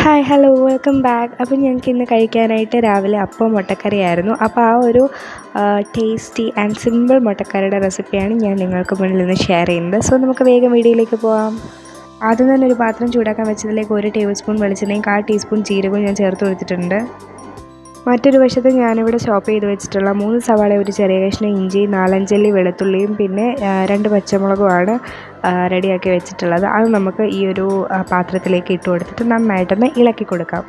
Hi hello welcome back. അപ്പോൾ ഞങ്ങൾക്ക് ഇന്ന് കഴിക്കാനായിട്ട് രാവിലെ അപ്പം മുട്ടക്കറിയായിരുന്നു. അപ്പോൾ ആ ഒരു ടേസ്റ്റി ആൻഡ് സിമ്പിൾ മുട്ടക്കറിയുടെ റെസിപ്പിയാണ് ഞാൻ നിങ്ങൾക്ക് മുന്നിൽ നിന്ന് ഷെയർ ചെയ്യുന്നത്. സോ നമുക്ക് വേഗം വീഡിയോയിലേക്ക് പോകാം. ആദ്യം തന്നെ ഒരു പാത്രം ചൂടാക്കാൻ വെച്ചതിലേക്ക് 1 ടേബിൾ സ്പൂൺ വെളിച്ചെണ്ണയും 1/4 ടീസ്പൂൺ ജീരകവും ഞാൻ ചേർത്ത് കൊടുത്തിട്ടുണ്ട്. മറ്റൊരു വശത്ത് ഞാനിവിടെ ചോപ്പ് ചെയ്ത് വെച്ചിട്ടുള്ള 3 സവാള, ഒരു ചെറിയ കഷ്ണം ഇഞ്ചി, 4-5 അല്ലി വെളുത്തുള്ളിയും പിന്നെ 2 പച്ചമുളകുമാണ് റെഡിയാക്കി വെച്ചിട്ടുള്ളത്. അത് നമുക്ക് ഈ ഒരു പാത്രത്തിലേക്ക് ഇട്ട് കൊടുത്തിട്ട് നന്നായിട്ടൊന്ന് ഇളക്കി കൊടുക്കാം.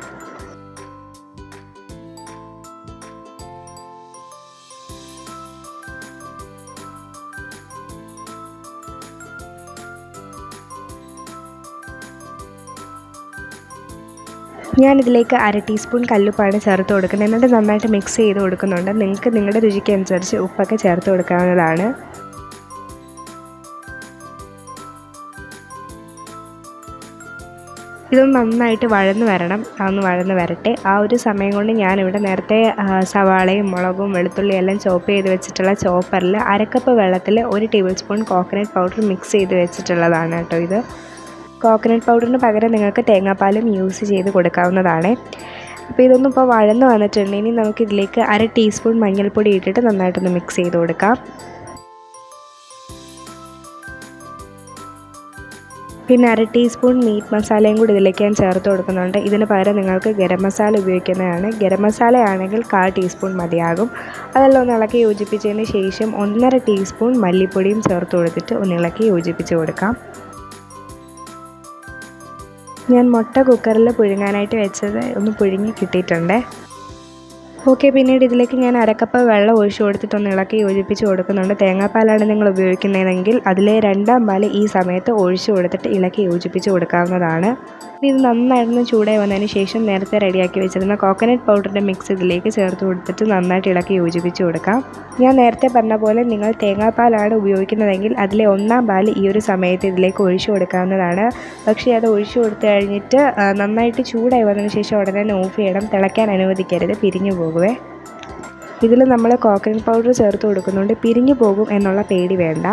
ഞാനിതിലേക്ക് 1/2 ടീസ്പൂൺ കല്ലുപ്പാണ് ചേർത്ത് കൊടുക്കുന്നത്. എന്നിട്ട് നന്നായിട്ട് മിക്സ് ചെയ്ത് കൊടുക്കുന്നുണ്ട്. നിങ്ങൾക്ക് നിങ്ങളുടെ രുചിക്കനുസരിച്ച് ഉപ്പൊക്കെ ചേർത്ത് കൊടുക്കാവുന്നതാണ്. ഇതൊന്ന് നന്നായിട്ട് വഴന്ന് വരണം. അതൊന്ന് വഴന്ന് വരട്ടെ. ആ ഒരു സമയം കൊണ്ട് ഞാനിവിടെ നേരത്തെ സവാളയും മുളകും വെളുത്തുള്ളിയും എല്ലാം ചോപ്പ് ചെയ്ത് വെച്ചിട്ടുള്ള ചോപ്പറിൽ 1 കപ്പ് വെള്ളത്തിൽ 1 table spoon coconut powder mix ചെയ്ത് വെച്ചിട്ടുള്ളതാണ് കേട്ടോ ഇത്. കോക്കനട്ട് പൗഡറിന് പകരം നിങ്ങൾക്ക് തേങ്ങാപ്പാലും യൂസ് ചെയ്ത് കൊടുക്കാവുന്നതാണ്. അപ്പോൾ ഇതൊന്നും ഇപ്പോൾ വഴന്ന് വന്നിട്ടുണ്ട്. ഇനി നമുക്കിതിലേക്ക് 1/2 ടീസ്പൂൺ മഞ്ഞൾപ്പൊടി ഇട്ടിട്ട് നന്നായിട്ടൊന്ന് മിക്സ് ചെയ്ത് കൊടുക്കാം. പിന്നെ 1/2 ടീസ്പൂൺ മീറ്റ് മസാലയും കൂടി ഇതിലേക്ക് ഞാൻ ചേർത്ത് കൊടുക്കുന്നുണ്ട്. ഇതിന് പകരം നിങ്ങൾക്ക് ഗരം മസാല ഉപയോഗിക്കുന്നതാണ്. ഗരം മസാല ആണെങ്കിൽ 1/4 ടീസ്പൂൺ മതിയാകും. അതെല്ലാം ഒന്ന് ഇളക്കി യോജിപ്പിച്ചതിന് ശേഷം 1.5 ടീസ്പൂൺ മല്ലിപ്പൊടിയും ചേർത്ത് കൊടുത്തിട്ട് ഒന്ന് ഇളക്കി യോജിപ്പിച്ച് കൊടുക്കാം. ഞാൻ മുട്ട കുക്കറിൽ പുഴുങ്ങാനായിട്ട് വെച്ചത് ഒന്ന് പുഴുങ്ങി കിട്ടിയിട്ടുണ്ട്. ഓക്കെ, പിന്നീട് ഇതിലേക്ക് ഞാൻ 1 കപ്പ് വെള്ളം ഒഴിച്ച് കൊടുത്തിട്ടൊന്ന് ഇളക്കി യോജിപ്പിച്ച് കൊടുക്കുന്നുണ്ട്. തേങ്ങാപ്പാലാണ് നിങ്ങൾ ഉപയോഗിക്കുന്നതെങ്കിൽ അതിലെ 2ാം പാൽ ഈ സമയത്ത് ഒഴിച്ച് കൊടുത്തിട്ട് ഇളക്കി യോജിപ്പിച്ച് കൊടുക്കാവുന്നതാണ്. ഇത് നന്നായിട്ടൊന്ന് ചൂടായി വന്നതിന് ശേഷം നേരത്തെ റെഡിയാക്കി വെച്ചിരുന്ന കോക്കനട്ട് പൗഡറിൻ്റെ മിക്സ് ഇതിലേക്ക് ചേർത്ത് കൊടുത്തിട്ട് നന്നായിട്ട് ഇളക്കി യോജിപ്പിച്ച് കൊടുക്കാം. ഞാൻ നേരത്തെ പറഞ്ഞ പോലെ നിങ്ങൾ തേങ്ങാപ്പാലാണ് ഉപയോഗിക്കുന്നതെങ്കിൽ അതിലെ 1ാം പാൽ ഈ ഒരു സമയത്ത് ഇതിലേക്ക് ഒഴിച്ച് കൊടുക്കാവുന്നതാണ്. പക്ഷേ അത് ഒഴിച്ച് കൊടുത്തു കഴിഞ്ഞിട്ട് നന്നായിട്ട് ചൂടായി വന്നതിന് ശേഷം ഉടനെ തന്നെ ഓഫ് ചെയ്യണം. തിളയ്ക്കാൻ അനുവദിക്കരുത്, പിരിഞ്ഞു പോകുവേ. ഇതിൽ നമ്മൾ കോക്കനട്ട് പൗഡർ ചേർത്ത് കൊടുക്കുന്നുണ്ട്. പിരിഞ്ഞു പോകും എന്നുള്ള പേടി വേണ്ട.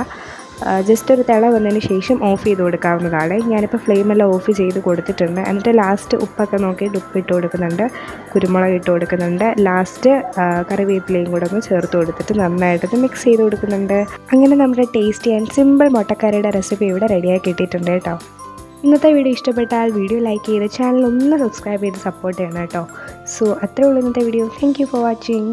ജസ്റ്റ് ഒരു തിള വന്നതിന് ശേഷം ഓഫ് ചെയ്ത് കൊടുക്കാവുന്നതാണ്. ഞാനിപ്പോൾ ഫ്ലെയിമെല്ലാം ഓഫ് ചെയ്ത് കൊടുത്തിട്ടുണ്ട്. എന്നിട്ട് ലാസ്റ്റ് ഉപ്പൊക്കെ നോക്കിയിട്ട് ഉപ്പ് ഇട്ട് കൊടുക്കുന്നുണ്ട്, കുരുമുളക് ഇട്ട് കൊടുക്കുന്നുണ്ട്. ലാസ്റ്റ് കറിവേപ്പിലയും കൂടെ ഒന്ന് ചേർത്ത് കൊടുത്തിട്ട് നന്നായിട്ടൊന്ന് മിക്സ് ചെയ്ത് കൊടുക്കുന്നുണ്ട്. അങ്ങനെ നമ്മുടെ ടേസ്റ്റി ആൻഡ് സിമ്പിൾ മുട്ടക്കറിയുടെ റെസിപ്പി ഇവിടെ റെഡിയാക്കി കിട്ടിയിട്ടുണ്ട് കേട്ടോ. ഇന്നത്തെ വീഡിയോ ഇഷ്ടപ്പെട്ടാൽ വീഡിയോ ലൈക്ക് ചെയ്ത് ചാനൽ ഒന്ന് സബ്സ്ക്രൈബ് ചെയ്ത് സപ്പോർട്ട് ചെയ്യണം കേട്ടോ. സോ അത്രേ ഉള്ളൂ ഇന്നത്തെ video. Thank you for watching.